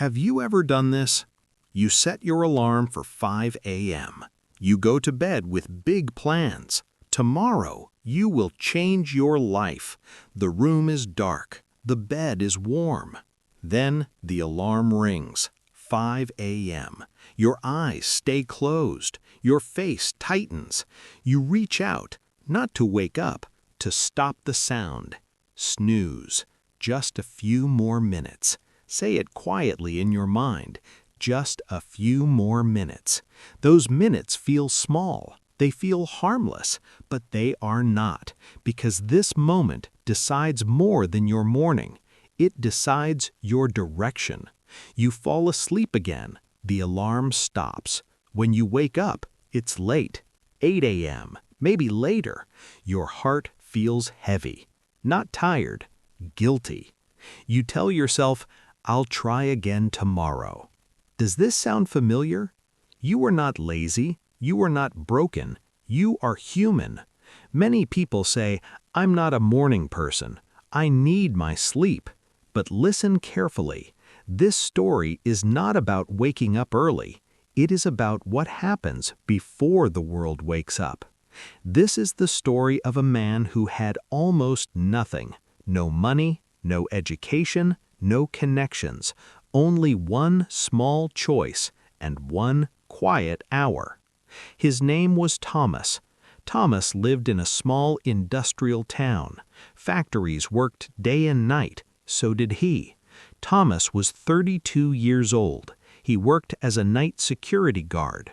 Have you ever done this? You set your alarm for 5 a.m. You go to bed with big plans. Tomorrow, you will change your life. The room is dark. The bed is warm. Then the alarm rings. 5 a.m. Your eyes stay closed. Your face tightens. You reach out, not to wake up, to stop the sound. Snooze. Just a few more minutes. Say it quietly in your mind. Just a few more minutes. Those minutes feel small. They feel harmless, but they are not, because this moment decides more than your morning. It decides your direction. You fall asleep again. The alarm stops. When you wake up, it's late. 8 a.m., maybe later. Your heart feels heavy. Not tired, guilty. You tell yourself, I'll try again tomorrow. Does this sound familiar? You are not lazy. You are not broken. You are human. Many people say, I'm not a morning person. I need my sleep. But listen carefully. This story is not about waking up early. It is about what happens before the world wakes up. This is the story of a man who had almost nothing. No money, no education, no connections. Only one small choice and one quiet hour. His name was Thomas. Thomas lived in a small industrial town. Factories worked day and night. So did he. Thomas was 32 years old. He worked as a night security guard.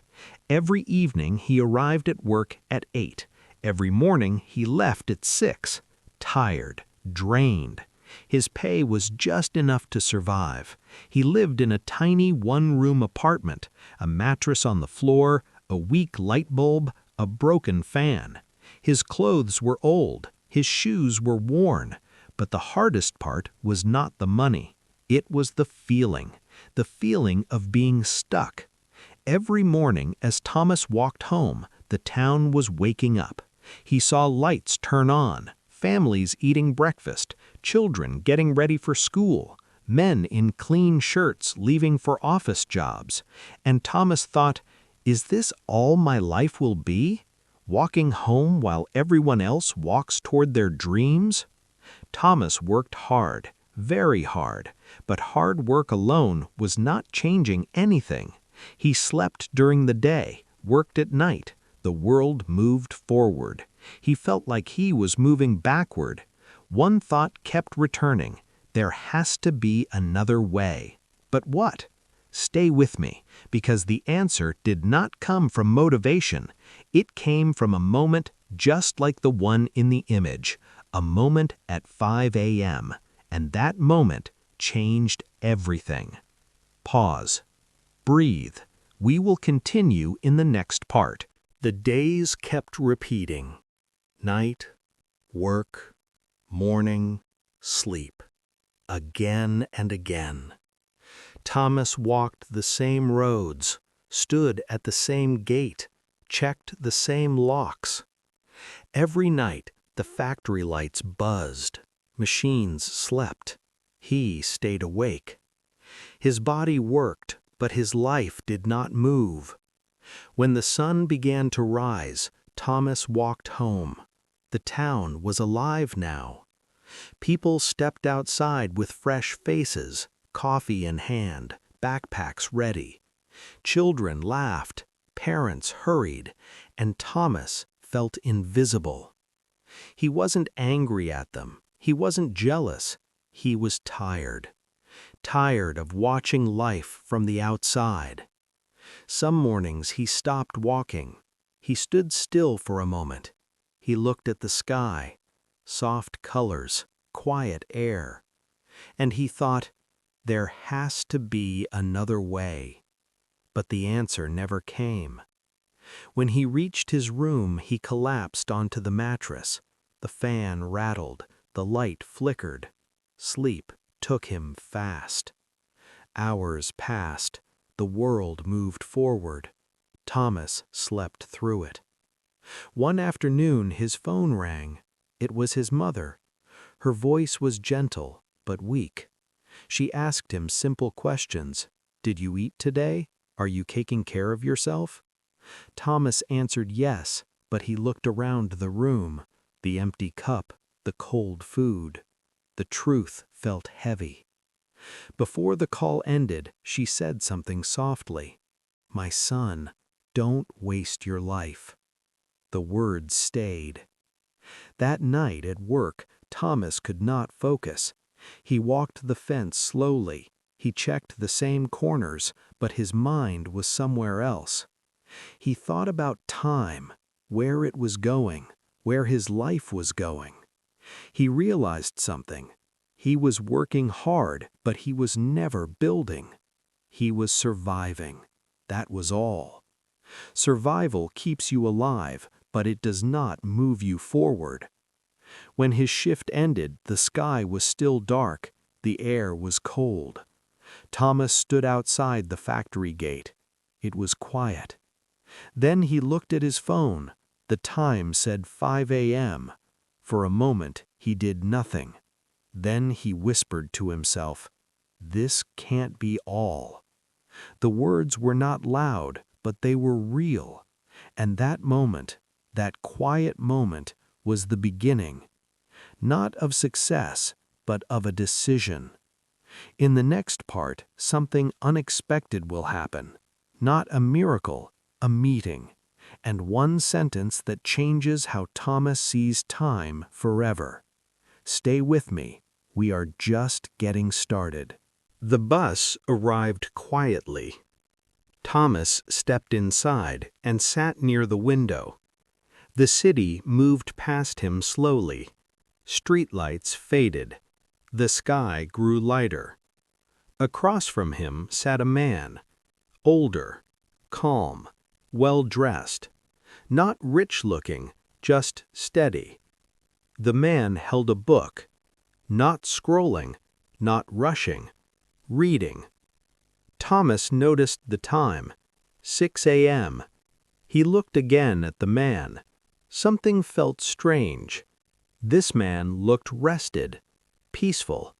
Every evening he arrived at work at 8. Every morning he left at 6. Tired, drained. His pay was just enough to survive. He lived in a tiny one-room apartment, a mattress on the floor, a weak light bulb, a broken fan. His clothes were old, his shoes were worn, but the hardest part was not the money. It was the feeling of being stuck. Every morning as Thomas walked home, the town was waking up. He saw lights turn on, families eating breakfast, children getting ready for school, men in clean shirts leaving for office jobs. And Thomas thought, is this all my life will be? Walking home while everyone else walks toward their dreams? Thomas worked hard, very hard, but hard work alone was not changing anything. He slept during the day, worked at night. The world moved forward. He felt like he was moving backward. One thought kept returning. There has to be another way. But what? Stay with me, because the answer did not come from motivation. It came from a moment just like the one in the image, a moment at 5 a.m., and that moment changed everything. Pause. Breathe. We will continue in the next part. The days kept repeating. Night, work, morning, sleep. Again and again. Thomas walked the same roads, stood at the same gate, checked the same locks. Every night, the factory lights buzzed. Machines slept. He stayed awake. His body worked, but his life did not move. When the sun began to rise, Thomas walked home. The town was alive now. People stepped outside with fresh faces, coffee in hand, backpacks ready. Children laughed, parents hurried, and Thomas felt invisible. He wasn't angry at them. He wasn't jealous. He was tired. Tired of watching life from the outside. Some mornings he stopped walking. He stood still for a moment. He looked at the sky, soft colors, quiet air. And he thought, there has to be another way. But the answer never came. When he reached his room, he collapsed onto the mattress. The fan rattled, the light flickered. Sleep took him fast. Hours passed. The world moved forward. Thomas slept through it. One afternoon his phone rang. It was his mother. Her voice was gentle but weak. She asked him simple questions. Did you eat today? Are you taking care of yourself? Thomas answered yes, but he looked around the room, the empty cup, the cold food. The truth felt heavy. Before the call ended, she said something softly. My son, don't waste your life. The words stayed. That night at work, Thomas could not focus. He walked the fence slowly. He checked the same corners, but his mind was somewhere else. He thought about time, where it was going, where his life was going. He realized something. He was working hard, but he was never building. He was surviving. That was all. Survival keeps you alive, but it does not move you forward. When his shift ended, the sky was still dark. The air was cold. Thomas stood outside the factory gate. It was quiet. Then he looked at his phone. The time said 5 a.m. For a moment, he did nothing. Then he whispered to himself, "This can't be all." The words were not loud, but they were real. And that moment, that quiet moment, was the beginning, not of success, but of a decision. In the next part, something unexpected will happen. Not a miracle, a meeting, and one sentence that changes how Thomas sees time forever. Stay with me. We are just getting started. The bus arrived quietly. Thomas stepped inside and sat near the window. The city moved past him slowly. Streetlights faded. The sky grew lighter. Across from him sat a man, older, calm, well-dressed, not rich-looking, just steady. The man held a book, not scrolling, not rushing, reading. Thomas noticed the time, 6 a.m. He looked again at the man. Something felt strange. This man looked rested, peaceful.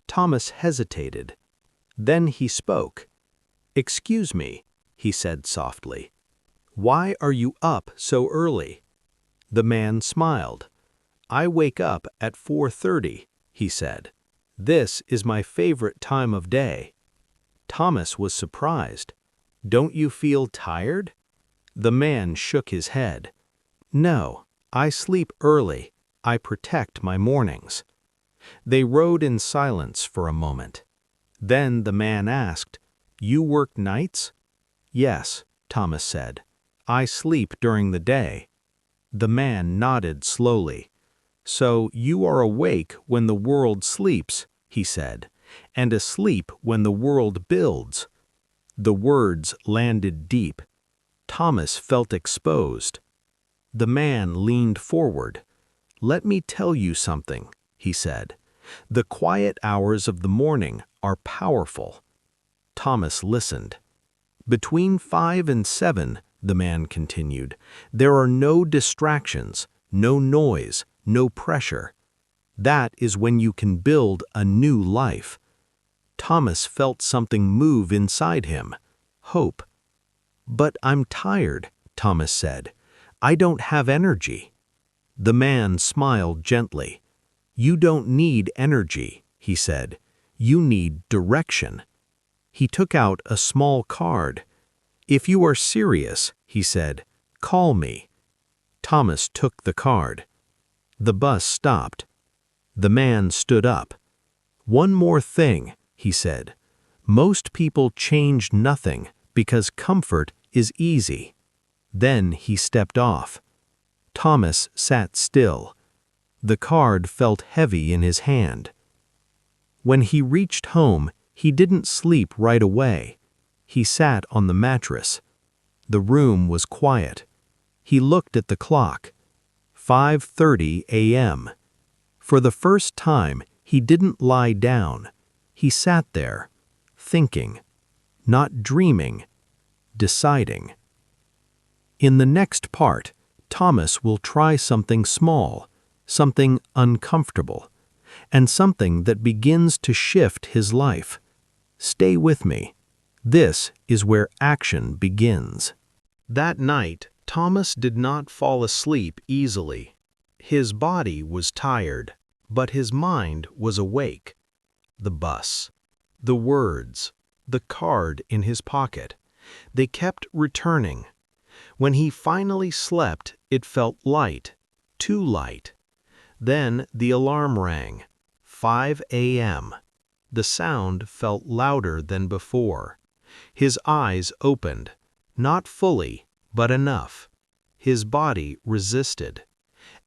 Thomas hesitated. Then he spoke. "Excuse me," he said softly. "Why are you up so early?" The man smiled. "I wake up at 4:30, he said. "This is my favorite time of day." Thomas was surprised. "Don't you feel tired?" The man shook his head. "No, I sleep early. I protect my mornings." They rode in silence for a moment. Then the man asked, "You work nights?" "Yes," Thomas said. "I sleep during the day." The man nodded slowly. "So you are awake when the world sleeps," he said, "and asleep when the world builds." The words landed deep. Thomas felt exposed. The man leaned forward. "Let me tell you something," he said. "The quiet hours of the morning are powerful." Thomas listened. "Between 5 and 7, the man continued, there are no distractions, no noise, no pressure. That is when you can build a new life." Thomas felt something move inside him. Hope. "But I'm tired," Thomas said. "I don't have energy." The man smiled gently. "You don't need energy," he said. "You need direction." He took out a small card. "If you are serious," he said, "call me." Thomas took the card. The bus stopped. The man stood up. "One more thing," he said. "Most people change nothing because comfort is easy." Then he stepped off. Thomas sat still. The card felt heavy in his hand. When he reached home, he didn't sleep right away. He sat on the mattress. The room was quiet. He looked at the clock. 5:30 a.m. For the first time, he didn't lie down. He sat there, thinking, not dreaming, deciding. In the next part, Thomas will try something small, something uncomfortable. and something that begins to shift his life. Stay with me. This is where action begins. That night, Thomas did not fall asleep easily. His body was tired, but his mind was awake. The bus, the words, the card in his pocket, they kept returning. When he finally slept, it felt light, too light. Then the alarm rang. 5 a.m. The sound felt louder than before. His eyes opened, not fully, but enough. His body resisted.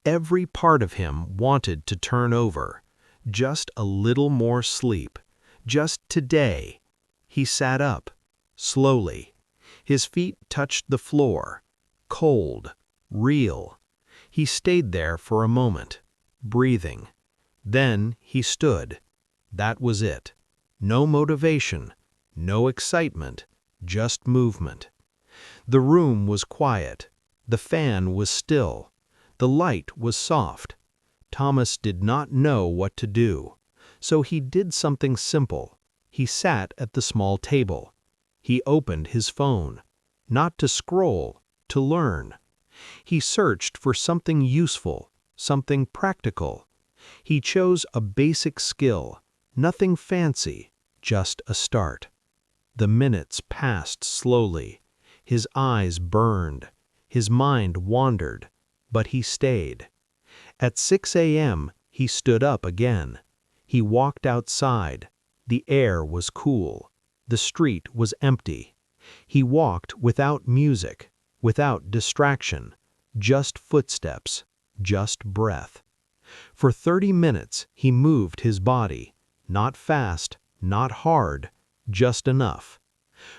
Every part of him wanted to turn over. Just a little more sleep. Just today. He sat up, slowly. His feet touched the floor. Cold, real. He stayed there for a moment, breathing. Then he stood. That was it. No motivation, no excitement, just movement. The room was quiet. The fan was still. The light was soft. Thomas did not know what to do, so he did something simple. He sat at the small table. He opened his phone, not to scroll, to learn. He searched for something useful, something practical. He chose a basic skill, nothing fancy, just a start. The minutes passed slowly. His eyes burned. His mind wandered, but he stayed. At 6 a.m., he stood up again. He walked outside. The air was cool. The street was empty. He walked without music, without distraction, just footsteps, just breath. For 30 minutes, he moved his body, not fast, not hard, just enough.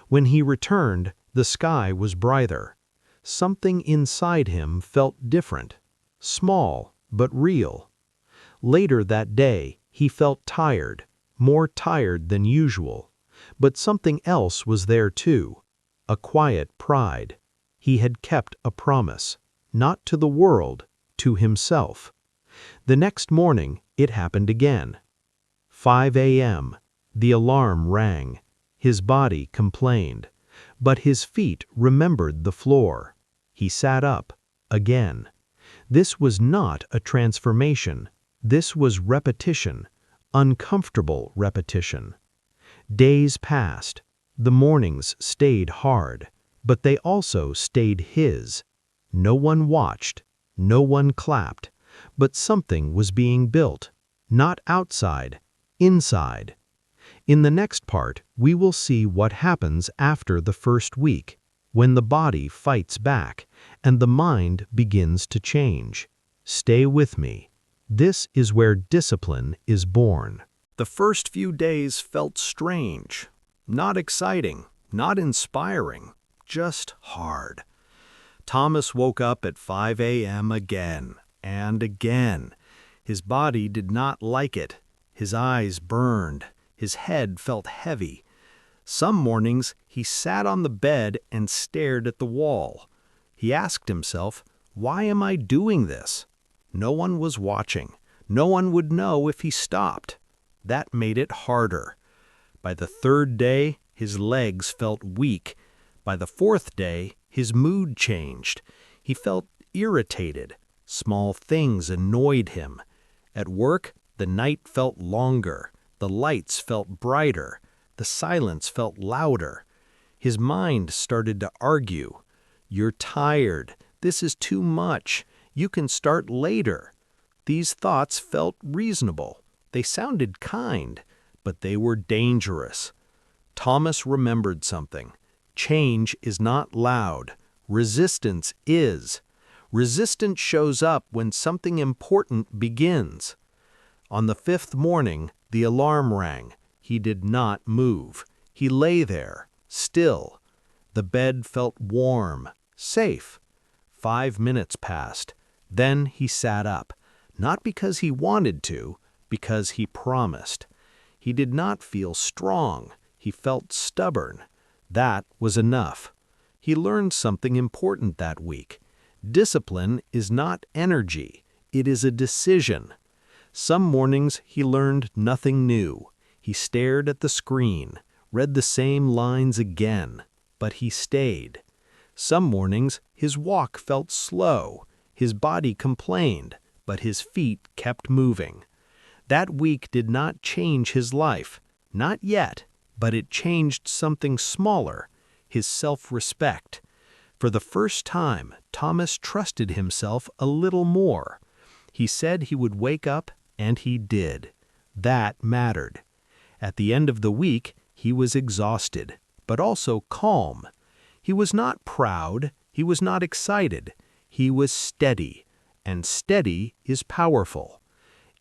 When he returned, the sky was brighter. Something inside him felt different, small but real. Later that day, he felt tired, more tired than usual. But something else was there too, a quiet pride. He had kept a promise, not to the world, to himself. The next morning, it happened again. 5 a.m. The alarm rang. His body complained, but his feet remembered the floor. He sat up, again. This was not a transformation. This was repetition, uncomfortable repetition. Days passed. The mornings stayed hard, but they also stayed his. No one watched, no one clapped, but something was being built, not outside, inside. In the next part, we will see what happens after the first week, when the body fights back and the mind begins to change. Stay with me. This is where discipline is born. The first few days felt strange, not exciting, not inspiring, just hard. Thomas woke up at 5 a.m. again and again. His body did not like it. His eyes burned. His head felt heavy. Some mornings he sat on the bed and stared at the wall. He asked himself, "Why am I doing this?" No one was watching. No one would know if he stopped. That made it harder. By the third day, his legs felt weak. By the fourth day, his mood changed. He felt irritated. Small things annoyed him. At work, the night felt longer. The lights felt brighter. The silence felt louder. His mind started to argue. "You're tired. This is too much. You can start later." These thoughts felt reasonable. They sounded kind, but they were dangerous. Thomas remembered something. Change is not loud. Resistance is. Resistance shows up when something important begins. On the 5th morning, the alarm rang. He did not move. He lay there, still. The bed felt warm, safe. 5 minutes passed. Then he sat up, not because he wanted to, because he promised. He did not feel strong. He felt stubborn. That was enough. He learned something important that week. Discipline is not energy. It is a decision. Some mornings he learned nothing new. He stared at the screen, read the same lines again, but he stayed. Some mornings his walk felt slow, his body complained, but his feet kept moving. That week did not change his life, not yet, but it changed something smaller, his self-respect. For the first time, Thomas trusted himself a little more. He said he would wake up, and he did. That mattered. At the end of the week, he was exhausted, but also calm. He was not proud, he was not excited, he was steady, and steady is powerful.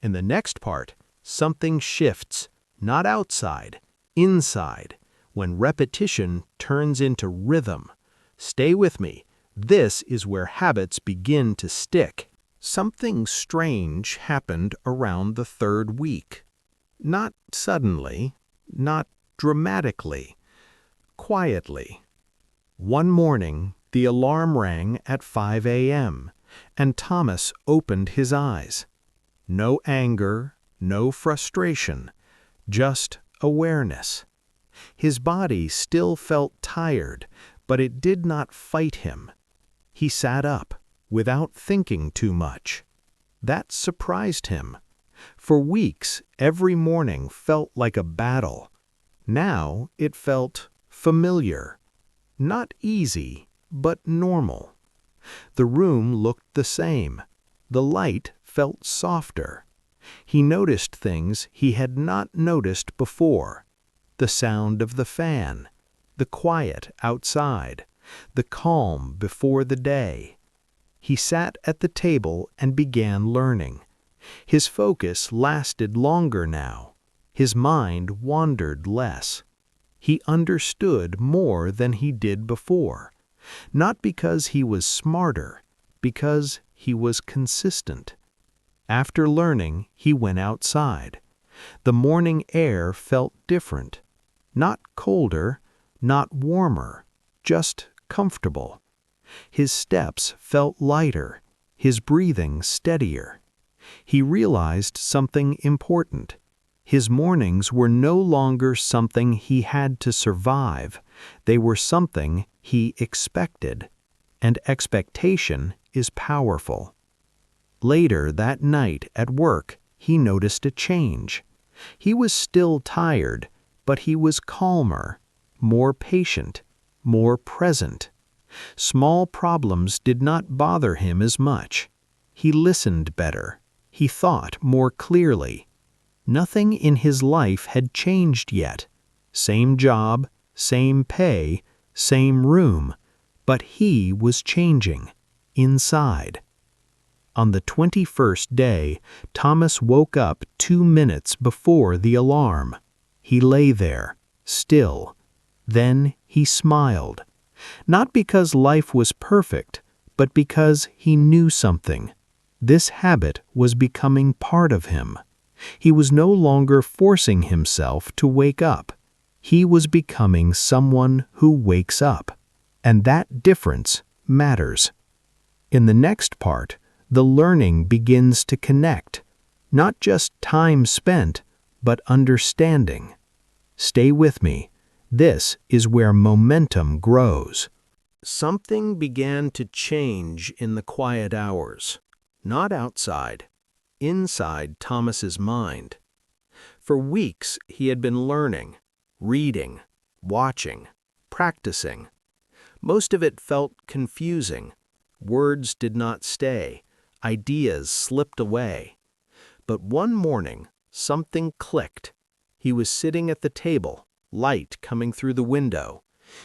In the next part, something shifts, not outside, inside, when repetition turns into rhythm. Stay with me. This is where habits begin to stick. Something strange happened around the third week. Not suddenly, not dramatically, quietly. One morning, the alarm rang at 5 a.m., and Thomas opened his eyes. No anger, no frustration, just awareness. His body still felt tired, but it did not fight him. He sat up, without thinking too much. That surprised him. For weeks, every morning felt like a battle. Now it felt familiar. Not easy, but normal. The room looked the same. The light felt softer. He noticed things he had not noticed before. The sound of the fan, the quiet outside, the calm before the day. He sat at the table and began learning. His focus lasted longer now. His mind wandered less. He understood more than he did before, not because he was smarter, because he was consistent. After learning, he went outside. The morning air felt different. Not colder, not warmer, just comfortable. His steps felt lighter, his breathing steadier. He realized something important. His mornings were no longer something he had to survive. They were something he expected. And expectation is powerful. Later that night at work, he noticed a change. He was still tired, but he was calmer, more patient, more present. Small problems did not bother him as much. He listened better. He thought more clearly. Nothing in his life had changed yet. Same job, same pay, same room, but he was changing, inside. On the 21st day, Thomas woke up 2 minutes before the alarm. He lay there, still. Then he smiled. Not because life was perfect, but because he knew something. This habit was becoming part of him. He was no longer forcing himself to wake up. He was becoming someone who wakes up. And that difference matters. In the next part, the learning begins to connect. Not just time spent, but understanding. Stay with me. This is where momentum grows. Something began to change in the quiet hours. Not outside. Inside Thomas's mind. For weeks he had been learning, reading, watching, practicing. Most of it felt confusing. Words did not stay. Ideas slipped away. But one morning, something clicked. He was sitting at the table, light coming through the window.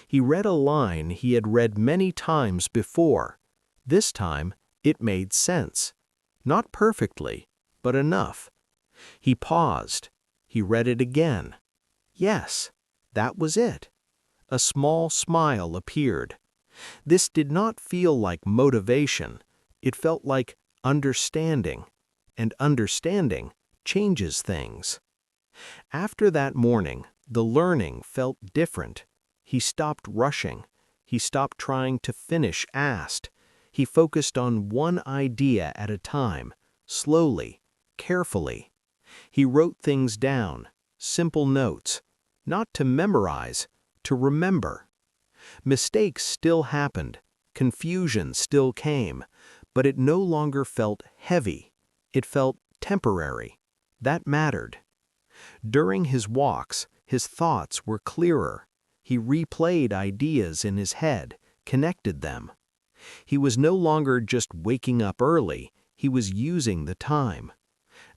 He read a line he had read many times before. This time, it made sense. Not perfectly, but enough. He paused. He read it again. Yes, that was it. A small smile appeared. This did not feel like motivation. It felt like understanding, and understanding changes things. After that morning, the learning felt different. He stopped rushing. He stopped trying to finish fast. He focused on one idea at a time, slowly, carefully. He wrote things down, simple notes, not to memorize, to remember. Mistakes still happened, confusion still came, but it no longer felt heavy. It felt temporary. That mattered. During his walks, his thoughts were clearer. He replayed ideas in his head, connected them. He was no longer just waking up early, he was using the time.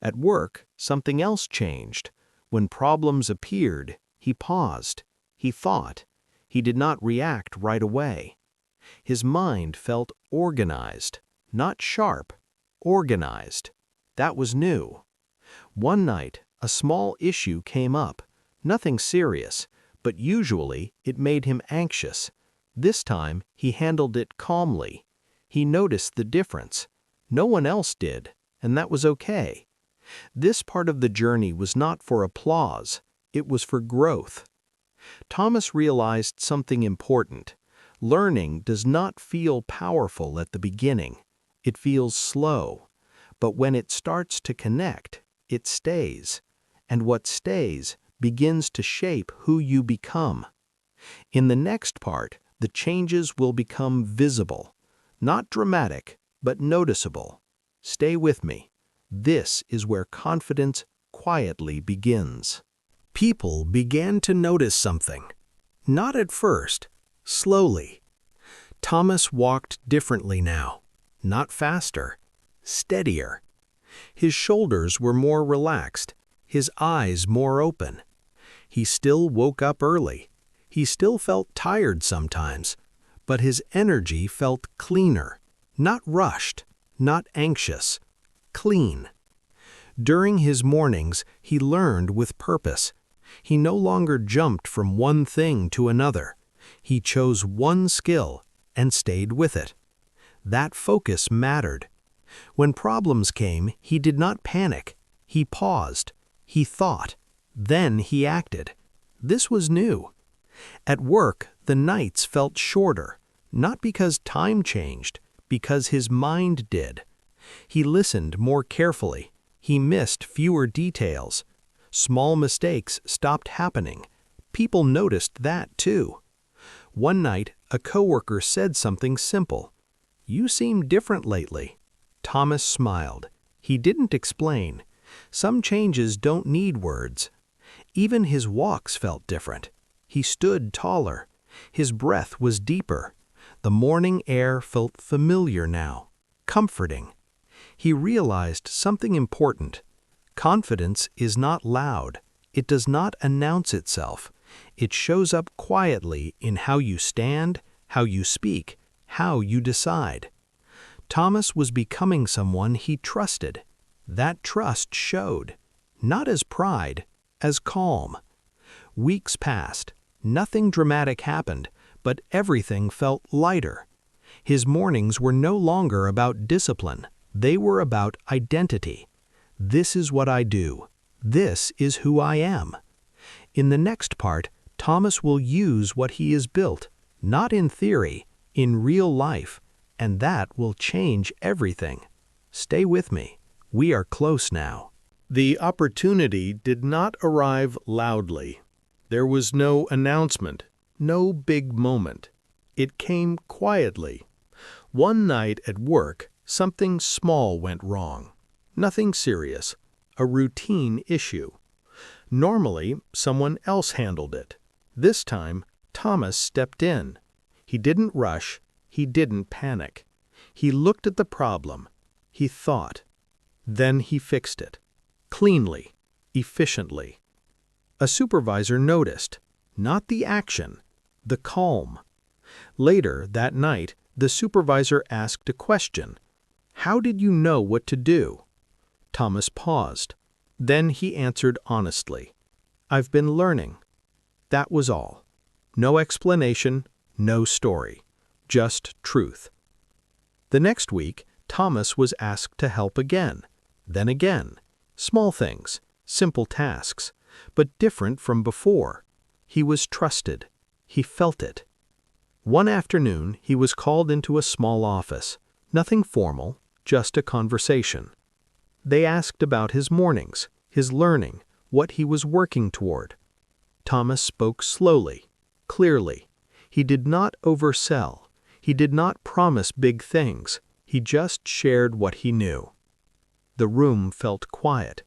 At work, something else changed. When problems appeared, he paused. He thought. He did not react right away. His mind felt organized, not sharp, organized. That was new. One night, a small issue came up. Nothing serious, but usually it made him anxious. This time, he handled it calmly. He noticed the difference. No one else did, and that was okay. This part of the journey was not for applause, it was for growth. Thomas realized something important. Learning does not feel powerful at the beginning. It feels slow. But when it starts to connect, it stays. And what stays begins to shape who you become. In the next part, the changes will become visible. Not dramatic, but noticeable. Stay with me. This is where confidence quietly begins. People began to notice something. Not at first, slowly. Thomas walked differently now. Not faster, steadier. His shoulders were more relaxed, his eyes more open. He still woke up early. He still felt tired sometimes, but his energy felt cleaner, not rushed, not anxious, clean. During his mornings, he learned with purpose. He no longer jumped from one thing to another. He chose one skill and stayed with it. That focus mattered. When problems came, he did not panic. He paused. He thought. Then he acted. This was new. At work, the nights felt shorter, not because time changed, because his mind did. He listened more carefully. He missed fewer details. Small mistakes stopped happening. People noticed that too. One night, a coworker said something simple. "You seem different lately." Thomas smiled. He didn't explain. Some changes don't need words. Even his walks felt different. He stood taller. His breath was deeper. The morning air felt familiar now, comforting. He realized something important. Confidence is not loud. It does not announce itself. It shows up quietly in how you stand, how you speak, how you decide. Thomas was becoming someone he trusted. That trust showed, not as pride, as calm. Weeks passed. Nothing dramatic happened, but everything felt lighter. His mornings were no longer about discipline. They were about identity. This is what I do. This is who I am. In the next part, Thomas will use what he has built, not in theory, in real life, and that will change everything. Stay with me. We are close now. The opportunity did not arrive loudly. There was no announcement, no big moment. It came quietly. One night at work, something small went wrong. Nothing serious, a routine issue. Normally, someone else handled it. This time, Thomas stepped in. He didn't rush. He didn't panic. He looked at the problem. He thought. Then he fixed it. Cleanly, efficiently. A supervisor noticed, not the action, the calm. Later that night, the supervisor asked a question. "How did you know what to do?" Thomas paused. Then he answered honestly. "I've been learning." That was all. No explanation, no story. Just truth. The next week, Thomas was asked to help again. Then again. Small things, simple tasks, but different from before. He was trusted. He felt it. One afternoon, he was called into a small office. Nothing formal, just a conversation. They asked about his mornings, his learning, what he was working toward. Thomas spoke slowly, clearly. He did not oversell. He did not promise big things. He just shared what he knew. The room felt quiet.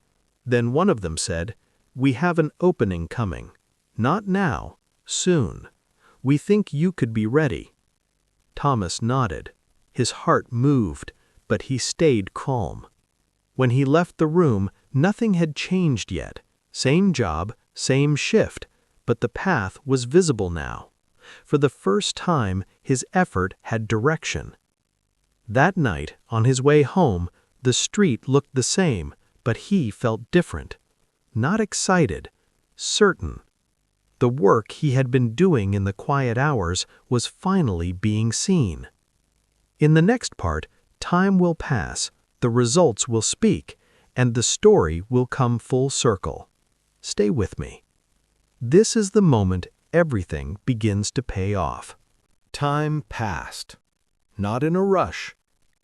Then one of them said, "We have an opening coming. Not now, soon. We think you could be ready." Thomas nodded. His heart moved, but he stayed calm. When he left the room, nothing had changed yet. Same job, same shift, but the path was visible now. For the first time, his effort had direction. That night, on his way home, the street looked the same, but he felt different. Not excited, certain. The work he had been doing in the quiet hours was finally being seen. In the next part, time will pass, the results will speak, and the story will come full circle. Stay with me. This is the moment everything begins to pay off. Time passed. Not in a rush,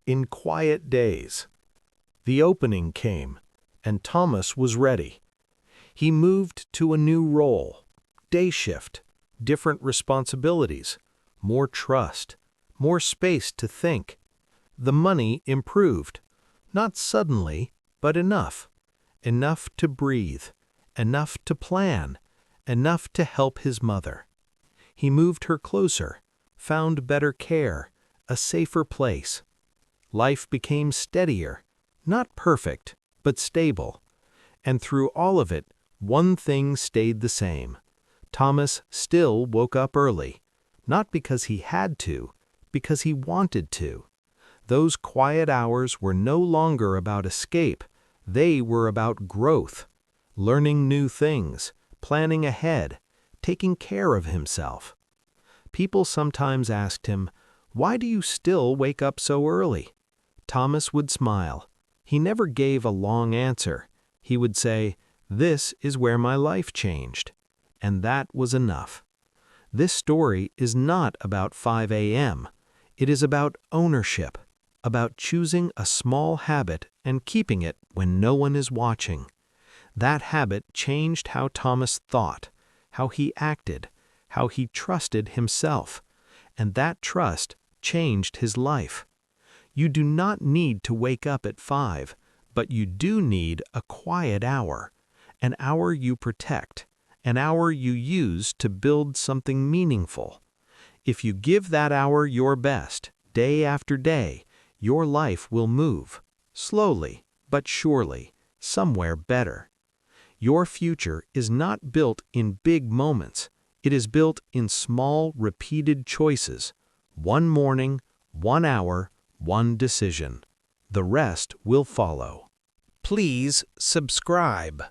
in quiet days. The opening came, and Thomas was ready. He moved to a new role, day shift, different responsibilities, more trust, more space to think. The money improved, not suddenly, but enough. Enough to breathe, enough to plan, enough to help his mother. He moved her closer, found better care, a safer place. Life became steadier, not perfect, but stable. And through all of it, one thing stayed the same. Thomas still woke up early, not because he had to, because he wanted to. Those quiet hours were no longer about escape, they were about growth, learning new things, planning ahead, taking care of himself. People sometimes asked him, "Why do you still wake up so early?" Thomas would smile. He never gave a long answer. He would say, "This is where my life changed." And that was enough. This story is not about 5 a.m. It is about ownership, about choosing a small habit and keeping it when no one is watching. That habit changed how Thomas thought, how he acted, how he trusted himself, and that trust changed his life. You do not need to wake up at 5, but you do need a quiet hour, an hour you protect, an hour you use to build something meaningful. If you give that hour your best, day after day, your life will move, slowly but surely, somewhere better. Your future is not built in big moments. It is built in small, repeated choices. One morning, 1 hour, one decision. The rest will follow. Please subscribe.